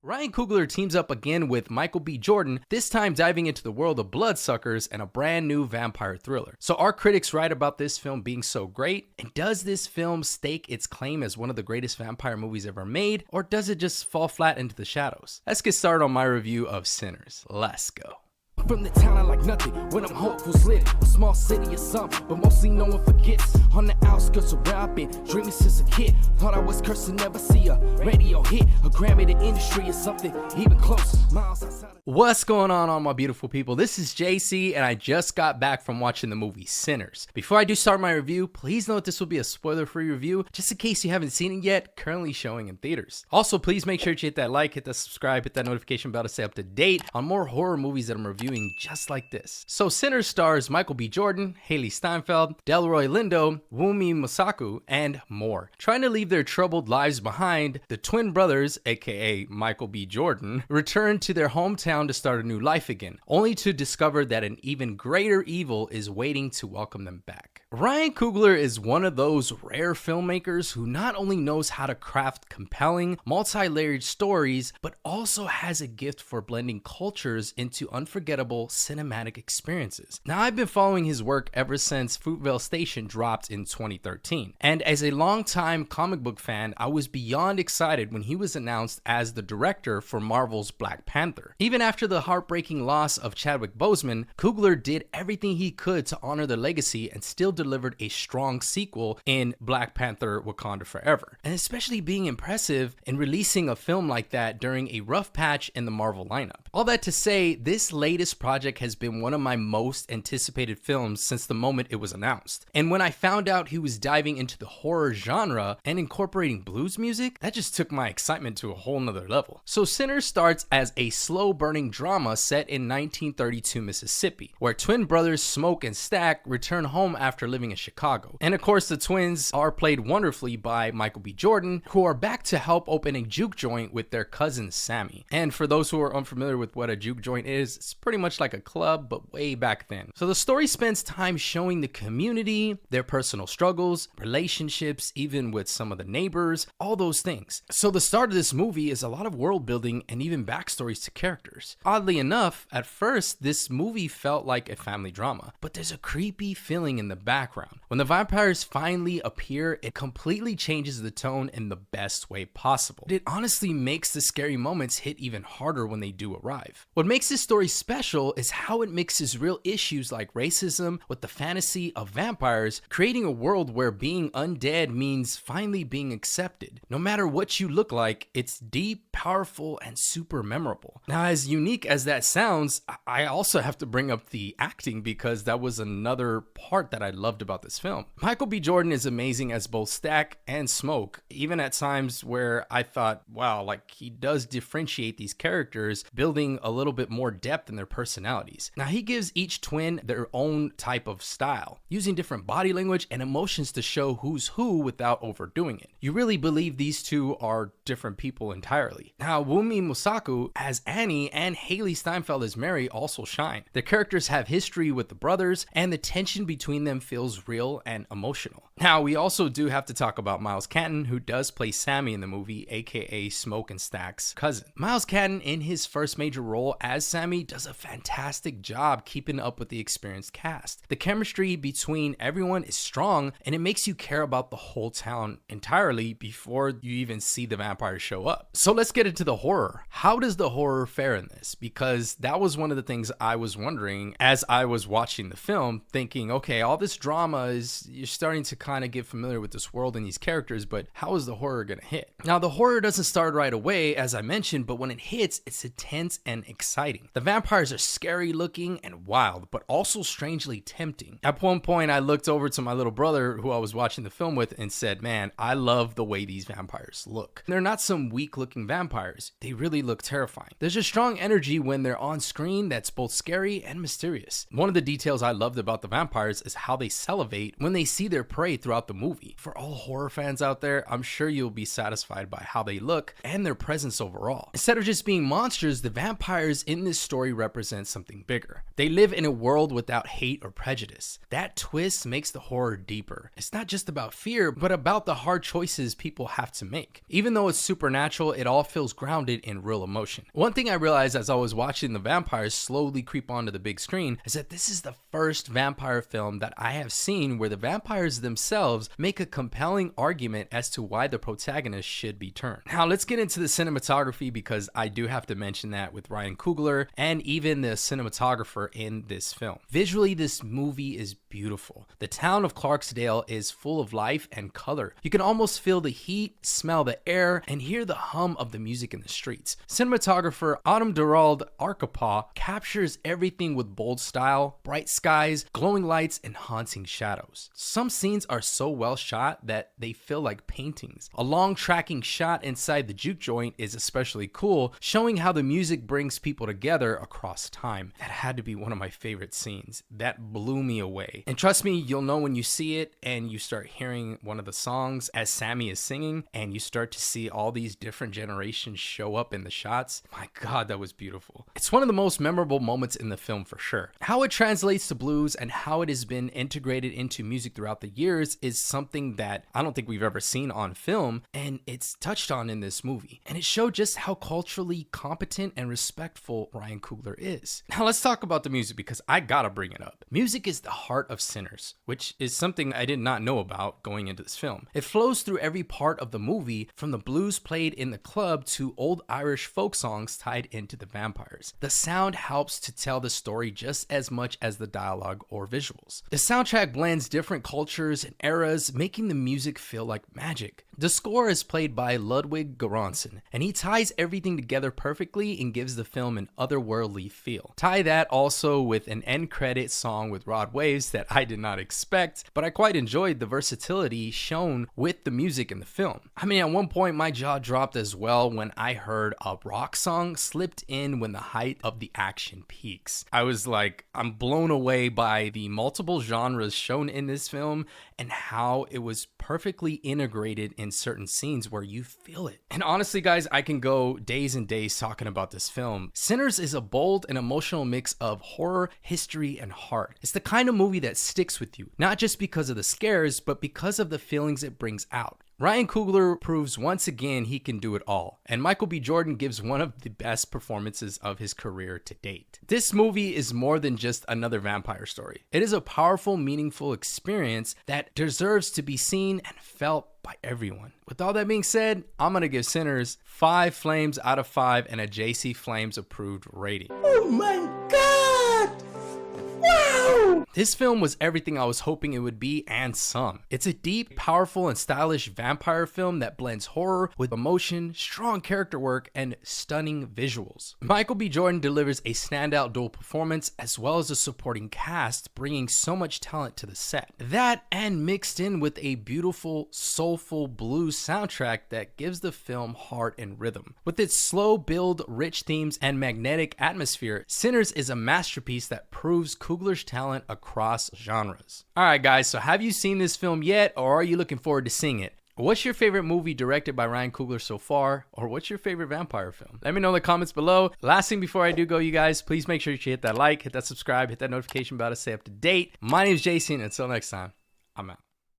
Ryan Coogler teams up again with Michael B. Jordan, this time diving into the world of bloodsuckers and a brand new vampire thriller. So are critics right about this film being so great? And does this film stake its claim as one of the greatest vampire movies ever made? Or does it just fall flat into the shadows? Let's get started on my review of Sinners. Let's go. From the town I like nothing, when I'm hopefuls lit. A small city or some, but mostly no one forgets. On the outskirts of where I've been, dreaming since a kid. Thought I was cursed to never see a radio hit. A Grammy the industry or something, even close. Miles outside. What's going on my beautiful people? This is Jacey, and I just got back from watching the movie Sinners. Before I do start my review, please note this will be a spoiler-free review, just in case you haven't seen it yet, currently showing in theaters. Also, please make sure to hit that like, hit that subscribe, hit that notification bell to stay up to date on more horror movies that I'm reviewing just like this. So Sinners stars Michael B. Jordan, Hailee Steinfeld, Delroy Lindo, Wunmi Mosaku, and more. Trying to leave their troubled lives behind, the twin brothers, aka Michael B. Jordan, return to their hometown to start a new life again, only to discover that an even greater evil is waiting to welcome them back. Ryan Coogler is one of those rare filmmakers who not only knows how to craft compelling, multi-layered stories, but also has a gift for blending cultures into unforgettable cinematic experiences. Now, I've been following his work ever since Fruitvale Station dropped in 2013, and as a longtime comic book fan, I was beyond excited when he was announced as the director for Marvel's Black Panther. Even after the heartbreaking loss of Chadwick Boseman, Coogler did everything he could to honor the legacy and still delivered a strong sequel in Black Panther: Wakanda Forever. And especially being impressive in releasing a film like that during a rough patch in the Marvel lineup. All that to say, this latest project has been one of my most anticipated films since the moment it was announced. And when I found out he was diving into the horror genre and incorporating blues music, that just took my excitement to a whole nother level. So Sinners starts as a slow-burning drama set in 1932 Mississippi, where twin brothers Smoke and Stack return home after living in Chicago. And of course, the twins are played wonderfully by Michael B. Jordan, who are back to help open a juke joint with their cousin Sammy. And for those who are unfamiliar with what a juke joint is, it's pretty much like a club, but way back then. So the story spends time showing the community, their personal struggles, relationships, even with some of the neighbors, all those things. So the start of this movie is a lot of world building and even backstories to characters. Oddly enough, at first, this movie felt like a family drama, but there's a creepy feeling in the background. When the vampires finally appear, it completely changes the tone in the best way possible. It honestly makes the scary moments hit even harder when they do arrive. What makes this story special is how it mixes real issues like racism with the fantasy of vampires, creating a world where being undead means finally being accepted. No matter what you look like, it's deep, powerful, and super memorable. Now, as unique as that sounds, I also have to bring up the acting because that was another part that I loved about this film. Michael B. Jordan is amazing as both Stack and Smoke, even at times where I thought, wow, like he does differentiate these characters, building a little bit more depth in their personalities. Now, he gives each twin their own type of style, using different body language and emotions to show who's who without overdoing it. You really believe these two are different people entirely. Now, Wunmi Mosaku as Annie and Hailee Steinfeld as Mary also shine. Their characters have history with the brothers, and the tension between them feels real and emotional. Now, we also do have to talk about Miles Canton, who does play Sammy in the movie, aka Smoke and Stack's cousin. Miles Canton, in his first major role as Sammy, does a fantastic job keeping up with the experienced cast. The chemistry between everyone is strong, and it makes you care about the whole town entirely before you even see the vampires show up. So let's get into the horror. How does the horror fare in this? Because that was one of the things I was wondering as I was watching the film, thinking, okay, all this drama is, you're starting to kind of get familiar with this world and these characters, but how is the horror gonna hit? Now, the horror doesn't start right away, as I mentioned, but when it hits, it's intense and exciting. The vampires are scary looking and wild, but also strangely tempting. At one point, I looked over to my little brother who I was watching the film with and said, man, I love the way these vampires look. They're not some weak looking vampires. They really look terrifying. There's a strong energy when they're on screen that's both scary and mysterious. One of the details I loved about the vampires is how they salivate when they see their prey throughout the movie. For all horror fans out there, I'm sure you'll be satisfied by how they look and their presence overall. Instead of just being monsters, the vampires in this story represent something bigger. They live in a world without hate or prejudice. That twist makes the horror deeper. It's not just about fear, but about the hard choices people have to make. Even though it's supernatural, it all feels grounded in real emotion. One thing I realized as I was watching the vampires slowly creep onto the big screen is that this is the first vampire film that I have seen where the vampires themselves make a compelling argument as to why the protagonist should be turned. Now let's get into the cinematography, because I do have to mention that with Ryan Coogler and even the cinematographer in this film. Visually, this movie is beautiful. The town of Clarksdale is full of life and color. You can almost feel the heat, smell the air, and hear the hum of the music in the streets. Cinematographer Autumn Durald Arkapaw captures everything with bold style, bright skies, glowing lights, and haunting shadows. Some scenes are so well shot that they feel like paintings. A long tracking shot inside the juke joint is especially cool, showing how the music brings people together across time. That had to be one of my favorite scenes. That blew me away. And trust me, you'll know when you see it and you start hearing one of the songs as Sammy is singing and you start to see all these different generations show up in the shots. My God, that was beautiful. It's one of the most memorable moments in the film for sure. How it translates to blues and how it has been integrated into music throughout the years is something that I don't think we've ever seen on film, and it's touched on in this movie. And it showed just how culturally competent and respectful Ryan Coogler is. Now let's talk about the music, because I gotta bring it up. Music is the heart of Sinners, which is something I did not know about going into this film. It flows through every part of the movie, from the blues played in the club to old Irish folk songs tied into the vampires. The sound helps to tell the story just as much as the dialogue or visuals. The soundtrack blends different cultures and eras, making the music feel like magic. The score is played by Ludwig Göransson, and he ties everything together perfectly and gives the film an otherworldly feel. Tie that also with an end credit song with Rod Waves that I did not expect, but I quite enjoyed the versatility shown with the music in the film. I mean, at one point my jaw dropped as well when I heard a rock song slipped in when the height of the action peaks. I was like, I'm blown away by the multiple genres shown in this film and how it was perfectly integrated in certain scenes where you feel it. And honestly, guys, I can go days and days talking about this film. Sinners is a bold and emotional mix of horror, history, and heart. It's the kind of movie that sticks with you, not just because of the scares, but because of the feelings it brings out. Ryan Coogler proves once again he can do it all, and Michael B. Jordan gives one of the best performances of his career to date. This movie is more than just another vampire story. It is a powerful, meaningful experience that deserves to be seen and felt by everyone. With all that being said, I'm gonna give Sinners 5 flames out of 5 and a Jacey Flames approved rating. Oh my God! Wow! This film was everything I was hoping it would be and some. It's a deep, powerful, and stylish vampire film that blends horror with emotion, strong character work, and stunning visuals. Michael B. Jordan delivers a standout dual performance as well as a supporting cast, bringing so much talent to the set. That, and mixed in with a beautiful, soulful blues soundtrack that gives the film heart and rhythm. With its slow build, rich themes, and magnetic atmosphere, Sinners is a masterpiece that proves Coogler's talent across genres. Alright guys, so have you seen this film yet, or are you looking forward to seeing it? What's your favorite movie directed by Ryan Coogler so far, or what's your favorite vampire film? Let me know in the comments below. Last thing before I do go, you guys, please make sure you hit that like, hit that subscribe, hit that notification bell to stay up to date. My name is Jacey, and until next time, I'm out.